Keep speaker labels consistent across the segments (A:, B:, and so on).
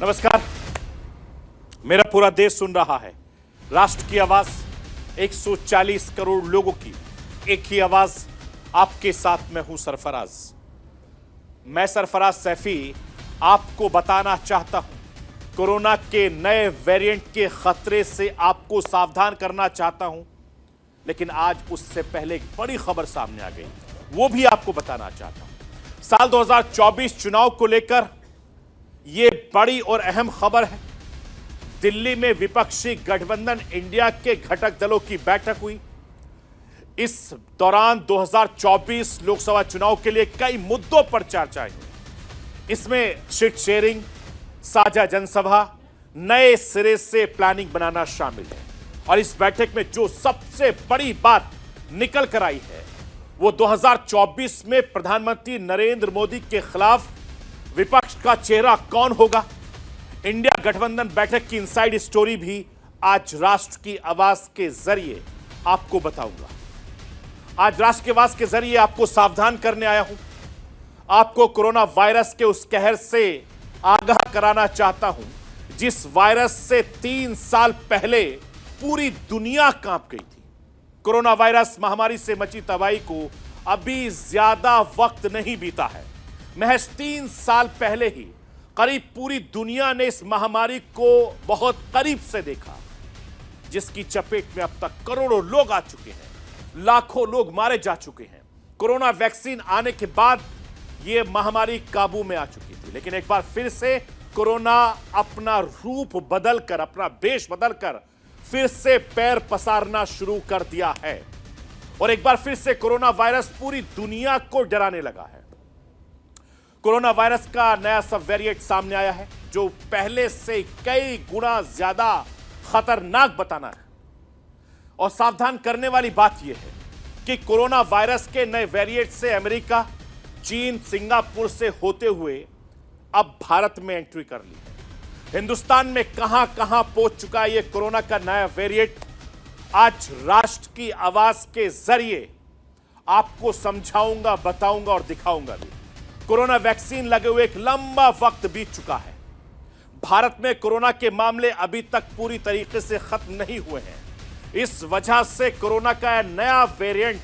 A: नमस्कार। मेरा पूरा देश सुन रहा है। राष्ट्र की आवाज 140 करोड़ लोगों की एक ही आवाज। आपके साथ मैं हूं सरफराज। मैं सरफराज सैफी आपको बताना चाहता हूं, कोरोना के नए वेरिएंट के खतरे से आपको सावधान करना चाहता हूं। लेकिन आज उससे पहले एक बड़ी खबर सामने आ गई, वो भी आपको बताना चाहता हूं। साल 2024 चुनाव को लेकर यह बड़ी और अहम खबर है। दिल्ली में विपक्षी गठबंधन इंडिया के घटक दलों की बैठक हुई। इस दौरान 2024 लोकसभा चुनाव के लिए कई मुद्दों पर चर्चा हुई। इसमें सीट शेयरिंग, साझा जनसभा, नए सिरे से प्लानिंग बनाना शामिल है। और इस बैठक में जो सबसे बड़ी बात निकल कर आई है, वो 2024 में प्रधानमंत्री नरेंद्र मोदी के खिलाफ विपक्ष का चेहरा कौन होगा। इंडिया गठबंधन बैठक की इनसाइड स्टोरी भी आज राष्ट्र की आवाज के जरिए आपको बताऊंगा। आज राष्ट्र की आवाज के जरिए आपको सावधान करने आया हूं। आपको कोरोना वायरस के उस कहर से आगाह कराना चाहता हूं, जिस वायरस से 3 साल पहले पूरी दुनिया कांप गई थी। कोरोना वायरस महामारी से मची तबाही को अभी ज्यादा वक्त नहीं बीता है। महज 3 साल पहले ही करीब पूरी दुनिया ने इस महामारी को बहुत करीब से देखा, जिसकी चपेट में अब तक करोड़ों लोग आ चुके हैं, लाखों लोग मारे जा चुके हैं। कोरोना वैक्सीन आने के बाद यह महामारी काबू में आ चुकी थी, लेकिन एक बार फिर से कोरोना अपना रूप बदलकर, अपना वेश बदलकर फिर से पैर पसारना शुरू कर दिया है। और एक बार फिर से कोरोना वायरस पूरी दुनिया को डराने लगा है। कोरोना वायरस का नया सब वेरिएंट सामने आया है, जो पहले से कई गुना ज्यादा खतरनाक बताना है। और सावधान करने वाली बात यह है कि कोरोना वायरस के नए वेरिएंट से अमेरिका, चीन, सिंगापुर से होते हुए अब भारत में एंट्री कर ली है। हिंदुस्तान में कहां कहां पहुंच चुका है यह कोरोना का नया वेरिएंट, आज राष्ट्र की आवाज के जरिए आपको समझाऊंगा, बताऊंगा और दिखाऊंगा भी। कोरोना वैक्सीन लगे हुए एक लंबा वक्त बीत चुका है। भारत में कोरोना के मामले अभी तक पूरी तरीके से खत्म नहीं हुए हैं। इस वजह से कोरोना का नया वेरिएंट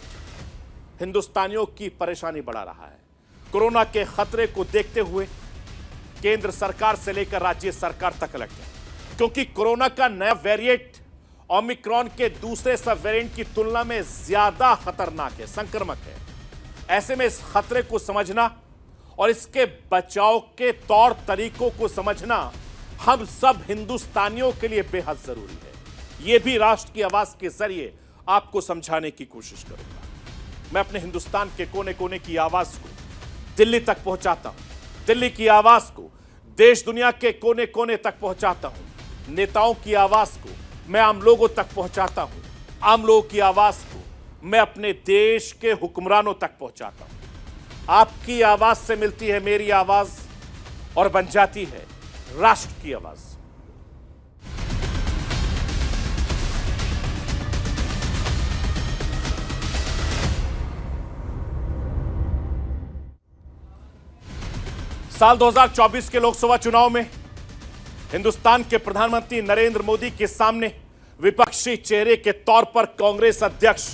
A: हिंदुस्तानियों की परेशानी बढ़ा रहा है। कोरोना के खतरे को देखते हुए केंद्र सरकार से लेकर राज्य सरकार तक अलर्ट है, क्योंकि कोरोना का नया वेरिएंट ओमिक्रॉन के दूसरे सब वेरिएंट की तुलना में ज्यादा खतरनाक है, संक्रामक है। ऐसे में इस खतरे को समझना और इसके बचाव के तौर तरीकों को समझना हम सब हिंदुस्तानियों के लिए बेहद जरूरी है। यह भी राष्ट्र की आवाज के जरिए आपको समझाने की कोशिश करूंगा। मैं अपने हिंदुस्तान के कोने कोने की आवाज को दिल्ली तक पहुंचाता हूं, दिल्ली की आवाज को देश दुनिया के कोने कोने तक पहुंचाता हूं। नेताओं की आवाज को मैं आम लोगों तक पहुंचाता हूं, आम लोगों की आवाज को मैं अपने देश के हुक्मरानों तक पहुंचाता हूं। आपकी आवाज से मिलती है मेरी आवाज और बन जाती है राष्ट्र की आवाज। साल 2024 के लोकसभा चुनाव में हिंदुस्तान के प्रधानमंत्री नरेंद्र मोदी के सामने विपक्षी चेहरे के तौर पर कांग्रेस अध्यक्ष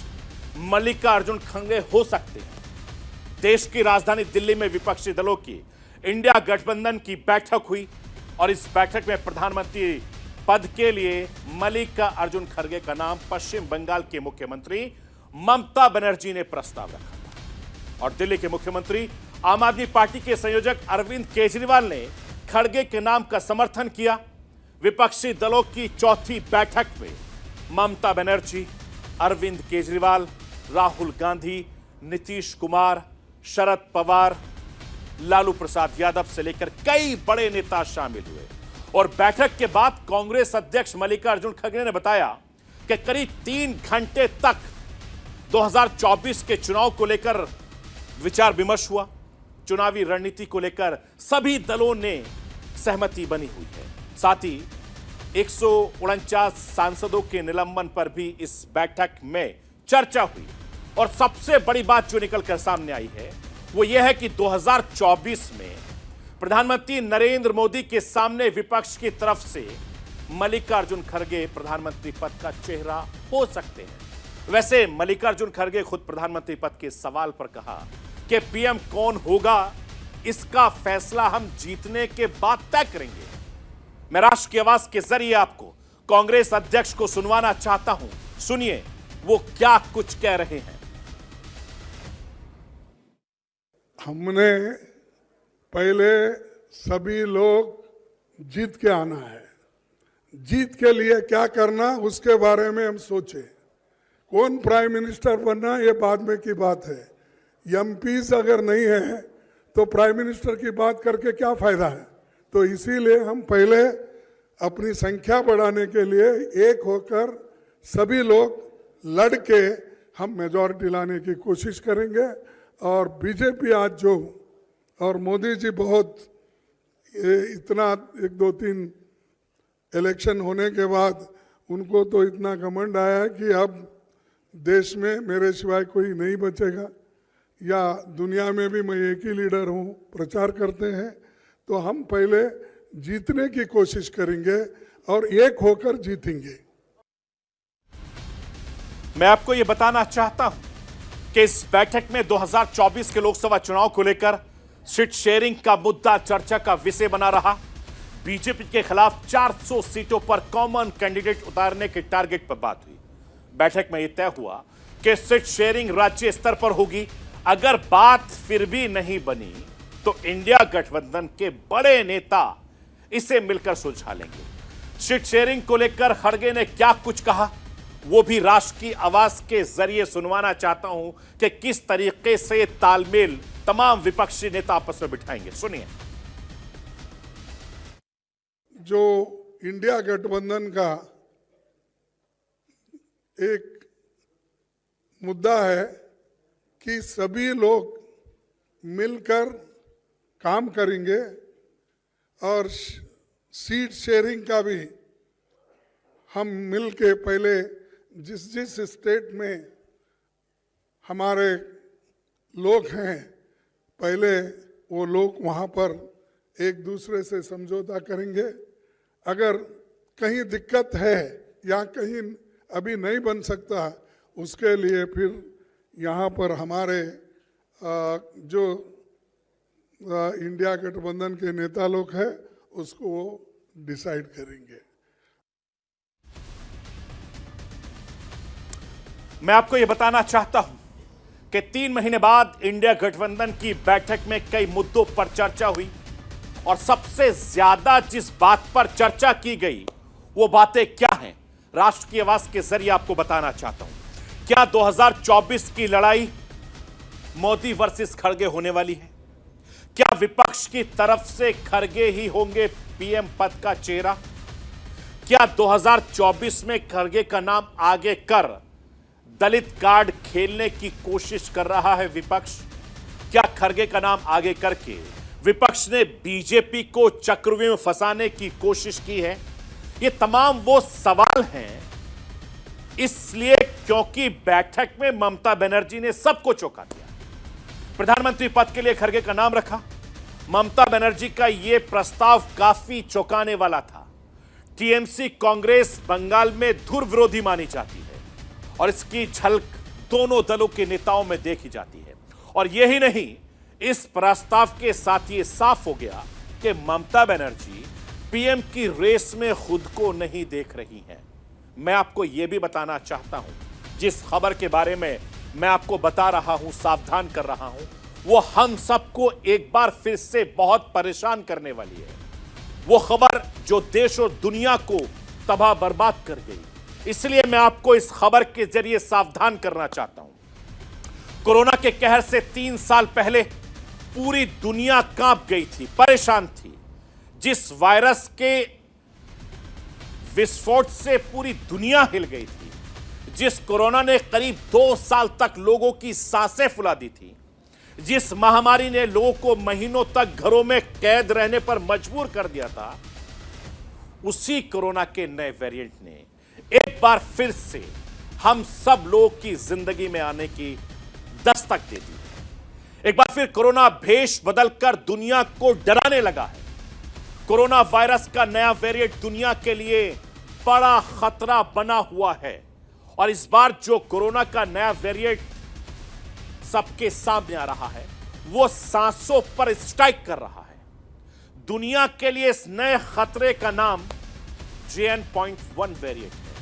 A: मल्लिकार्जुन खड़गे हो सकते हैं। देश की राजधानी दिल्ली में विपक्षी दलों की इंडिया गठबंधन की बैठक हुई और इस बैठक में प्रधानमंत्री पद के लिए मल्लिकार्जुन खड़गे का नाम पश्चिम बंगाल के मुख्यमंत्री ममता बनर्जी ने प्रस्ताव रखा था। और दिल्ली के मुख्यमंत्री आम आदमी पार्टी के संयोजक अरविंद केजरीवाल ने खड़गे के नाम का समर्थन किया। विपक्षी दलों की चौथी बैठक में ममता बनर्जी, अरविंद केजरीवाल, राहुल गांधी, नीतीश कुमार, शरद पवार, लालू प्रसाद यादव से लेकर कई बड़े नेता शामिल हुए। और बैठक के बाद कांग्रेस अध्यक्ष मल्लिकार्जुन खड़गे ने बताया कि करीब 3 घंटे तक 2024 के चुनाव को लेकर विचार विमर्श हुआ। चुनावी रणनीति को लेकर सभी दलों ने सहमति बनी हुई है। साथ ही 149 सांसदों के निलंबन पर भी इस बैठक में चर्चा हुई। और सबसे बड़ी बात जो निकलकर सामने आई है वो यह है कि 2024 में प्रधानमंत्री नरेंद्र मोदी के सामने विपक्ष की तरफ से मल्लिकार्जुन खड़गे प्रधानमंत्री पद का चेहरा हो सकते हैं। वैसे मल्लिकार्जुन खड़गे खुद प्रधानमंत्री पद के सवाल पर कहा कि पीएम कौन होगा इसका फैसला हम जीतने के बाद तय करेंगे। मैं राष्ट्र की आवाज के जरिए आपको कांग्रेस अध्यक्ष को सुनवाना चाहता हूं। सुनिए वो क्या कुछ कह रहे हैं।
B: हमने पहले सभी लोग जीत के आना है, जीत के लिए क्या करना उसके बारे में हम सोचे। कौन प्राइम मिनिस्टर बनना ये बाद में की बात है। एमपीज अगर नहीं है तो प्राइम मिनिस्टर की बात करके क्या फायदा है। तो इसीलिए हम पहले अपनी संख्या बढ़ाने के लिए एक होकर सभी लोग लड़ के हम मेजॉरिटी लाने की कोशिश करेंगे। और बीजेपी आज जो और मोदी जी बहुत इतना 1-2-3 इलेक्शन होने के बाद उनको तो इतना घमंड आया है कि अब देश में मेरे सिवाय कोई नहीं बचेगा या दुनिया में भी मैं एक ही लीडर हूँ प्रचार करते हैं। तो हम पहले जीतने की कोशिश करेंगे और एक होकर जीतेंगे।
A: मैं आपको यह बताना चाहता हूं कि इस बैठक में 2024 के लोकसभा चुनाव को लेकर सीट शेयरिंग का मुद्दा चर्चा का विषय बना रहा। बीजेपी के खिलाफ 400 सीटों पर कॉमन कैंडिडेट उतारने के टारगेट पर बात हुई। बैठक में यह तय हुआ कि सीट शेयरिंग राज्य स्तर पर होगी। अगर बात फिर भी नहीं बनी तो इंडिया गठबंधन के बड़े नेता इसे मिलकर सुलझा लेंगे। सीट शेयरिंग को लेकर खड़गे ने क्या कुछ कहा वो भी राष्ट्र की आवाज के जरिए सुनवाना चाहता हूं कि किस तरीके से तालमेल तमाम विपक्षी नेता आपस में बिठाएंगे। सुनिए।
B: जो इंडिया गठबंधन का एक मुद्दा है कि सभी लोग मिलकर काम करेंगे और सीट शेयरिंग का भी हम मिलके पहले जिस स्टेट में हमारे लोग हैं पहले वो लोग वहाँ पर एक दूसरे से समझौता करेंगे। अगर कहीं दिक्कत है या कहीं अभी नहीं बन सकता उसके लिए फिर यहाँ पर हमारे जो इंडिया गठबंधन के नेता लोग हैं उसको वो डिसाइड करेंगे।
A: मैं आपको यह बताना चाहता हूं कि 3 महीने बाद इंडिया गठबंधन की बैठक में कई मुद्दों पर चर्चा हुई और सबसे ज्यादा जिस बात पर चर्चा की गई वो बातें क्या हैं, राष्ट्र की आवाज के जरिए आपको बताना चाहता हूं। क्या 2024 की लड़ाई मोदी वर्सेस खड़गे होने वाली है? क्या विपक्ष की तरफ से खड़गे ही होंगे पीएम पद का चेहरा? क्या 2024 में खड़गे का नाम आगे कर दलित कार्ड खेलने की कोशिश कर रहा है विपक्ष? क्या खड़गे का नाम आगे करके विपक्ष ने बीजेपी को चक्रव्यूह में फंसाने की कोशिश की है? ये तमाम वो सवाल हैं इसलिए क्योंकि बैठक में ममता बनर्जी ने सबको चौंका दिया। प्रधानमंत्री पद के लिए खड़गे का नाम रखा। ममता बनर्जी का यह प्रस्ताव काफी चौंकाने वाला था। टीएमसी कांग्रेस बंगाल में धुर विरोधी मानी जाती है और इसकी झलक दोनों दलों के नेताओं में देखी जाती है। और यही नहीं, इस प्रस्ताव के साथ ये साफ हो गया कि ममता बनर्जी पीएम की रेस में खुद को नहीं देख रही हैं। मैं आपको यह भी बताना चाहता हूं, जिस खबर के बारे में मैं आपको बता रहा हूं, सावधान कर रहा हूं, वो हम सबको एक बार फिर से बहुत परेशान करने वाली है। वो खबर जो देश और दुनिया को तबाह बर्बाद कर गई। इसलिए मैं आपको इस खबर के जरिए सावधान करना चाहता हूं। कोरोना के कहर से 3 साल पहले पूरी दुनिया कांप गई थी, परेशान थी। जिस वायरस के विस्फोट से पूरी दुनिया हिल गई थी, जिस कोरोना ने करीब 2 साल तक लोगों की सांसें फुला दी थी, जिस महामारी ने लोगों को महीनों तक घरों में कैद रहने पर मजबूर कर दिया था, उसी कोरोना के नए वेरिएंट ने एक बार फिर से हम सब लोगों की जिंदगी में आने की दस्तक दे दी है। एक बार फिर कोरोना भेष बदलकर दुनिया को डराने लगा है। कोरोना वायरस का नया वेरिएंट दुनिया के लिए बड़ा खतरा बना हुआ है और इस बार जो कोरोना का नया वेरिएंट सबके सामने आ रहा है वो सांसों पर स्ट्राइक कर रहा है। दुनिया के लिए इस नए खतरे का नाम JN.1 वेरिएंट है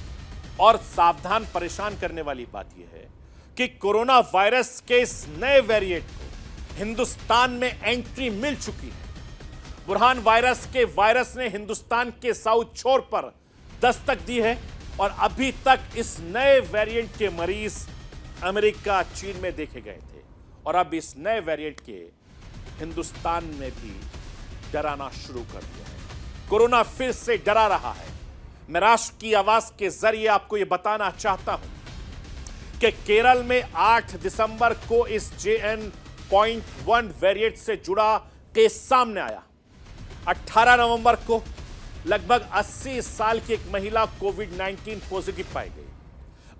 A: और सावधान परेशान करने वाली बात यह है कि कोरोना वायरस के इस नए वेरिएंट को हिंदुस्तान में एंट्री मिल चुकी है। बुरहान वायरस ने हिंदुस्तान के साउथ छोर पर दस्तक दी है और अभी तक इस नए वेरिएंट के मरीज अमेरिका, चीन में देखे गए थे और अब इस नए वेरिएंट के हिंदुस्तान में भी डराना शुरू कर दिया है। कोरोना फिर से डरा रहा है। मैं राष्ट्र की आवाज के जरिए आपको यह बताना चाहता हूं कि केरल में 8 दिसंबर को इस JN.1 वेरिएंट से जुड़ा केस सामने आया। 18 नवंबर को लगभग 80 साल की एक महिला कोविड-19 पॉजिटिव पाई गई।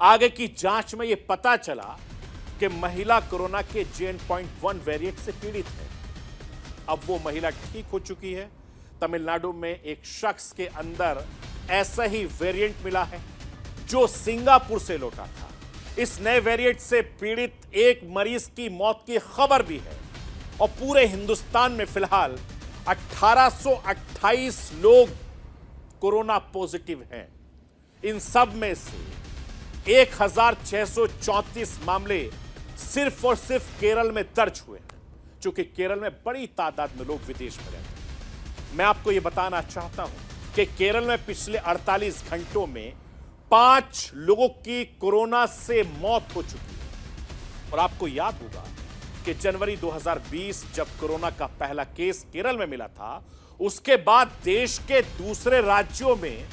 A: आगे की जांच में यह पता चला कि महिला कोरोना के JN.1 वेरिएंट से पीड़ित है। अब वो महिला ठीक हो चुकी है। तमिलनाडु में एक शख्स के अंदर ऐसा ही वेरिएंट मिला है जो सिंगापुर से लौटा था। इस नए वेरिएंट से पीड़ित एक मरीज की मौत की खबर भी है और पूरे हिंदुस्तान में फिलहाल 1828 लोग कोरोना पॉजिटिव हैं। इन सब में से 1634 मामले सिर्फ और सिर्फ केरल में दर्ज हुए हैं, क्योंकि केरल में बड़ी तादाद में लोग विदेश में रहते हैं। मैं आपको यह बताना चाहता हूं कि केरल में पिछले 48 घंटों में 5 लोगों की कोरोना से मौत हो चुकी है। और आपको याद होगा कि जनवरी 2020 जब कोरोना का पहला केस केरल में मिला था, उसके बाद देश के दूसरे राज्यों में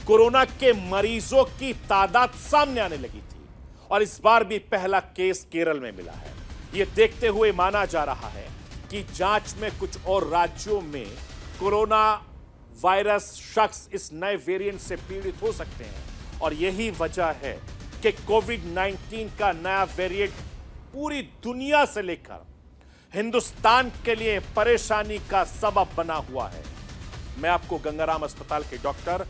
A: कोरोना के मरीजों की तादाद सामने आने लगी थी और इस बार भी पहला केस केरल में मिला है। यह देखते हुए माना जा रहा है कि जांच में कुछ और राज्यों में कोरोना वायरस शख्स इस नए वेरिएंट से पीड़ित हो सकते हैं और यही वजह है कि कोविड-19 का नया वेरिएंट पूरी दुनिया से लेकर हिंदुस्तान के लिए परेशानी का सबब बना हुआ है। मैं आपको गंगाराम अस्पताल के डॉक्टर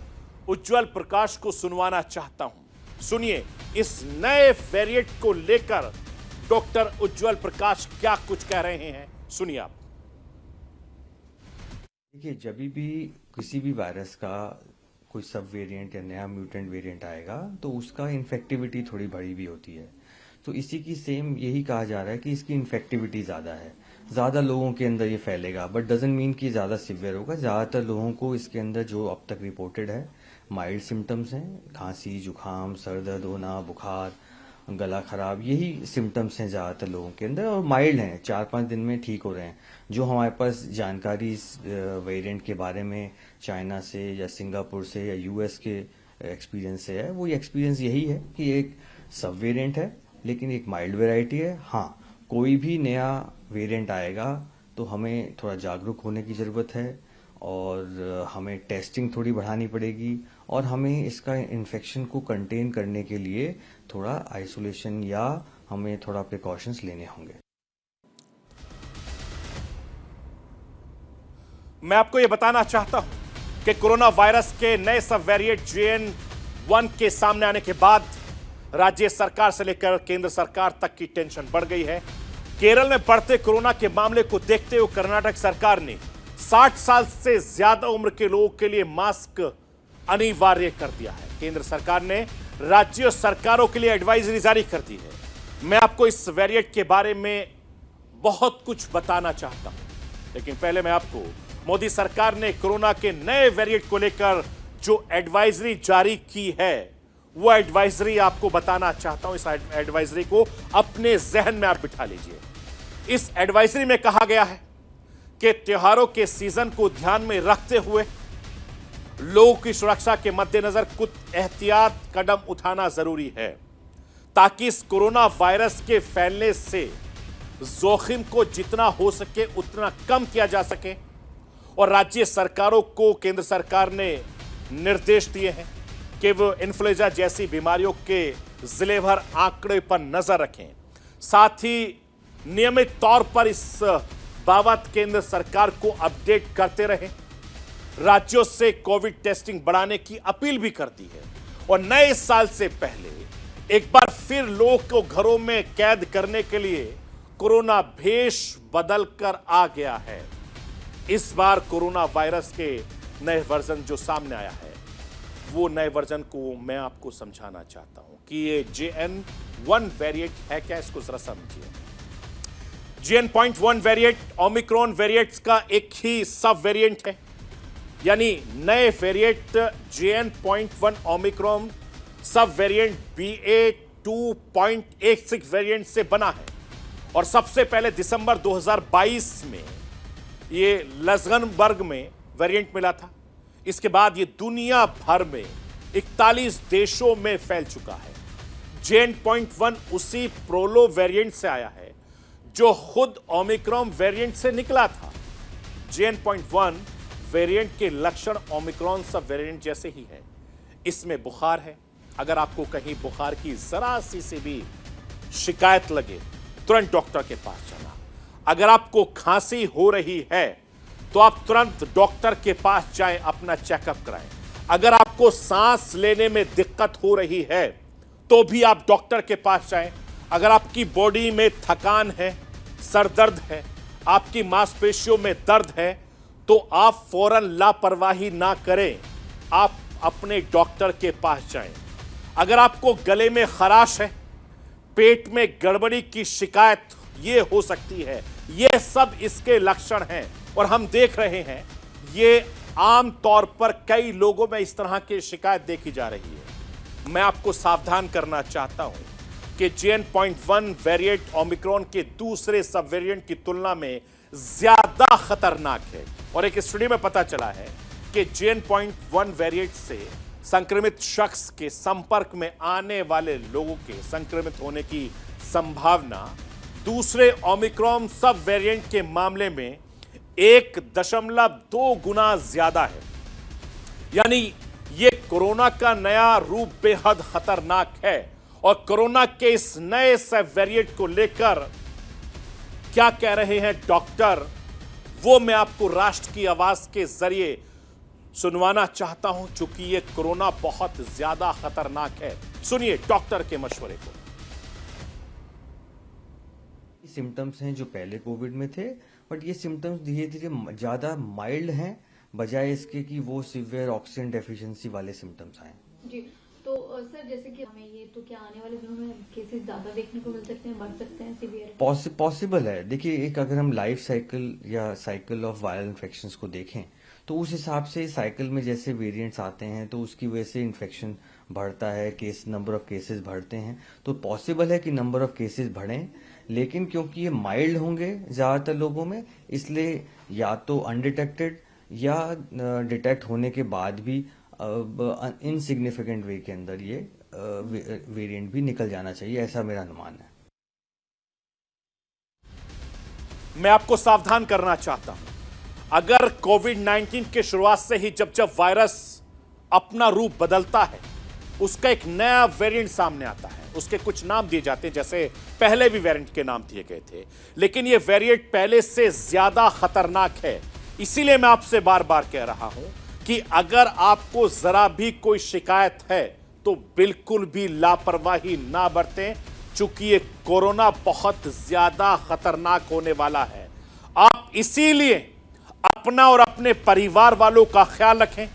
A: उज्जवल प्रकाश को सुनवाना चाहता हूं। सुनिए इस नए वेरिएंट को लेकर डॉक्टर उज्जवल प्रकाश क्या कुछ कह रहे हैं, सुनिए आप।
C: देखिए, जब भी किसी भी वायरस का कोई सब वेरिएंट या नया म्यूटेंट वेरिएंट आएगा तो उसका इन्फेक्टिविटी थोड़ी बड़ी भी होती है। तो इसी की सेम यही कहा जा रहा है कि इसकी इन्फेक्टिविटी ज़्यादा है, ज़्यादा लोगों के अंदर ये फैलेगा, बट डजंट मीन कि ज़्यादा सिवियर होगा। ज़्यादातर लोगों को इसके अंदर जो अब तक रिपोर्टेड है माइल्ड सिम्टम्स हैं, खांसी, जुकाम, सर दर्द होना, बुखार, गला खराब, यही सिम्टम्स हैं ज़्यादातर लोगों के अंदर और माइल्ड हैं, 4-5 दिन में ठीक हो रहे हैं। जो हमारे पास जानकारी इस वेरिएंट के बारे में चाइना से या सिंगापुर से या US के एक्सपीरियंस से है, वो ये एक्सपीरियंस यही है कि एक सब वेरिएंट है लेकिन एक माइल्ड वेराइटी है। हाँ, कोई भी नया वेरिएंट आएगा तो हमें थोड़ा जागरूक होने की ज़रूरत है और हमें टेस्टिंग थोड़ी बढ़ानी पड़ेगी और हमें इसका इन्फेक्शन को कंटेन करने के लिए थोड़ा आइसोलेशन या हमें थोड़ा प्रिकॉशंस लेने होंगे।
A: मैं आपको यह बताना चाहता हूं कि कोरोना वायरस के नए सब वेरिएंट JN.1 के सामने आने के बाद राज्य सरकार से लेकर केंद्र सरकार तक की टेंशन बढ़ गई है। केरल में बढ़ते कोरोना के मामले को देखते हुए कर्नाटक सरकार ने 60 साल से ज्यादा उम्र के लोगों के लिए मास्क अनिवार्य कर दिया है। केंद्र सरकार ने राज्य सरकारों के लिए एडवाइजरी जारी कर दी है। मैं आपको इस वेरिएंट के बारे में बहुत कुछ बताना चाहता हूं, लेकिन पहले मैं आपको मोदी सरकार ने कोरोना के नए वेरिएंट को लेकर जो एडवाइजरी जारी की है वो एडवाइजरी आपको बताना चाहता हूं। इस एडवाइजरी को अपने जहन में आप बिठा लीजिए। इस एडवाइजरी में कहा गया है कि त्योहारों के सीजन को ध्यान में रखते हुए लोगों की सुरक्षा के मद्देनजर कुछ एहतियात कदम उठाना जरूरी है ताकि इस कोरोना वायरस के फैलने से जोखिम को जितना हो सके उतना कम किया जा सके। और राज्य सरकारों को केंद्र सरकार ने निर्देश दिए हैं कि वो इन्फ्लुएंजा जैसी बीमारियों के जिले भर आंकड़े पर नजर रखें। साथ ही नियमित तौर पर इस बाबत केंद्र सरकार को अपडेट करते रहे, राज्यों से कोविड टेस्टिंग बढ़ाने की अपील भी करती है और नए साल से पहले एक बार फिर लोगों को घरों में कैद करने के लिए कोरोना भेष बदलकर आ गया है। इस बार कोरोना वायरस के नए वर्जन जो सामने आया है, वो नए वर्जन को मैं आपको समझाना चाहता हूं कि ये JN.1 वेरिएंट है क्या, इसको जरा समझिए। JN.1 वेरिएंट ओमिक्रॉन वेरिएंट्स का एक ही सब वेरिएंट है, यानी नए वेरिएंट JN.1 ओमिक्रॉन सब वेरिएंट BA.2.86 वेरिएंट से बना है और सबसे पहले दिसंबर 2022 में ये लग्जमबर्ग में वेरिएंट मिला था। इसके बाद ये दुनिया भर में 41 देशों में फैल चुका है। JN.1 उसी प्रोलो वेरिएंट से आया है जो खुद ओमिक्रॉन वेरिएंट से निकला था। JN.1 वेरिएंट के लक्षण ओमिक्रॉन सब वेरिएंट जैसे ही है। इसमें बुखार है, अगर आपको कहीं बुखार की जरा सी भी शिकायत लगे तुरंत डॉक्टर के पास जाना। अगर आपको खांसी हो रही है तो आप तुरंत डॉक्टर के पास जाएं, अपना चेकअप कराएं। अगर आपको सांस लेने में दिक्कत हो रही है तो भी आप डॉक्टर के पास जाएं। अगर आपकी बॉडी में थकान है, सर दर्द है, आपकी मांसपेशियों में दर्द है, तो आप फौरन लापरवाही ना करें, आप अपने डॉक्टर के पास जाएं। अगर आपको गले में खराश है, पेट में गड़बड़ी की शिकायत ये हो सकती है, ये सब इसके लक्षण हैं और हम देख रहे हैं ये आम तौर पर कई लोगों में इस तरह की शिकायत देखी जा रही है। मैं आपको सावधान करना चाहता हूं कि JN.1 वेरिएंट ओमिक्रॉन के दूसरे सब वेरिएंट की तुलना में ज्यादा खतरनाक है और एक स्टडी में पता चला है कि JN.1 वेरिएंट से संक्रमित शख्स के संपर्क में आने वाले लोगों के संक्रमित होने की संभावना दूसरे ओमिक्रॉन सब वेरिएंट के मामले में 1.2 गुना ज्यादा है। यानी ये कोरोना का नया रूप बेहद खतरनाक है और कोरोना के इस नए सब वेरिएंट को लेकर क्या कह रहे हैं डॉक्टर, वो मैं आपको राष्ट्र की आवाज के जरिए सुनवाना चाहता हूं, चूंकि ये कोरोना बहुत ज्यादा खतरनाक है। सुनिए डॉक्टर के मशवरे को।
C: सिम्टम्स हैं जो पहले कोविड में थे, बट ये सिम्टम्स धीरे धीरे ज्यादा माइल्ड हैं बजाय इसके कि वो सीवियर ऑक्सीजन डेफिशिएंसी वाले सिम्टम्स आए।
D: जी, तो सर जैसे कि हमें ये तो क्या आने वाले दिनों में केसेस ज्यादा देखने को मिल सकते हैं, बढ़ सकते हैं सीवियर?
C: पॉसिबल है। देखिए, एक अगर हम लाइफ साइकिल या साइकिल ऑफ वायरल इन्फेक्शंस को देखें तो उस हिसाब से साइकिल में जैसे वेरिएंट्स आते हैं तो उसकी वजह से इन्फेक्शन बढ़ता है, नंबर ऑफ केसेस बढ़ते हैं। तो पॉसिबल है कि नंबर ऑफ केसेस बढ़ें, लेकिन क्योंकि ये माइल्ड होंगे ज्यादातर लोगों में, इसलिए या तो अनडिटेक्टेड या डिटेक्ट होने के बाद भी इनसिग्निफिकेंट वे के अंदर ये वेरिएंट भी निकल जाना चाहिए, ऐसा मेरा अनुमान है।
A: मैं आपको सावधान करना चाहता हूं, अगर कोविड-19 के शुरुआत से ही जब वायरस अपना रूप बदलता है, उसका एक नया वेरिएंट सामने आता है, उसके कुछ नाम दिए जाते हैं, जैसे पहले भी वेरिएंट के नाम दिए गए थे, लेकिन यह वेरिएंट पहले से ज्यादा खतरनाक है। इसीलिए मैं आपसे बार बार कह रहा हूं कि अगर आपको जरा भी कोई शिकायत है तो बिल्कुल भी लापरवाही ना बरतें, चूंकि ये कोरोना बहुत ज्यादा खतरनाक होने वाला है। आप इसीलिए अपना और अपने परिवार वालों का ख्याल रखें,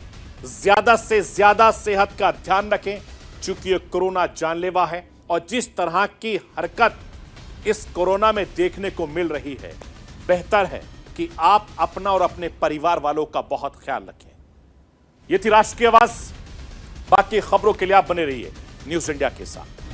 A: ज्यादा से ज्यादा सेहत का ध्यान रखें, चूंकि ये कोरोना जानलेवा है और जिस तरह की हरकत इस कोरोना में देखने को मिल रही है, बेहतर है कि आप अपना और अपने परिवार वालों का बहुत ख्याल रखें। ये थी राष्ट्र की आवाज। बाकी खबरों के लिए आप बने रहिए न्यूज़ इंडिया के साथ।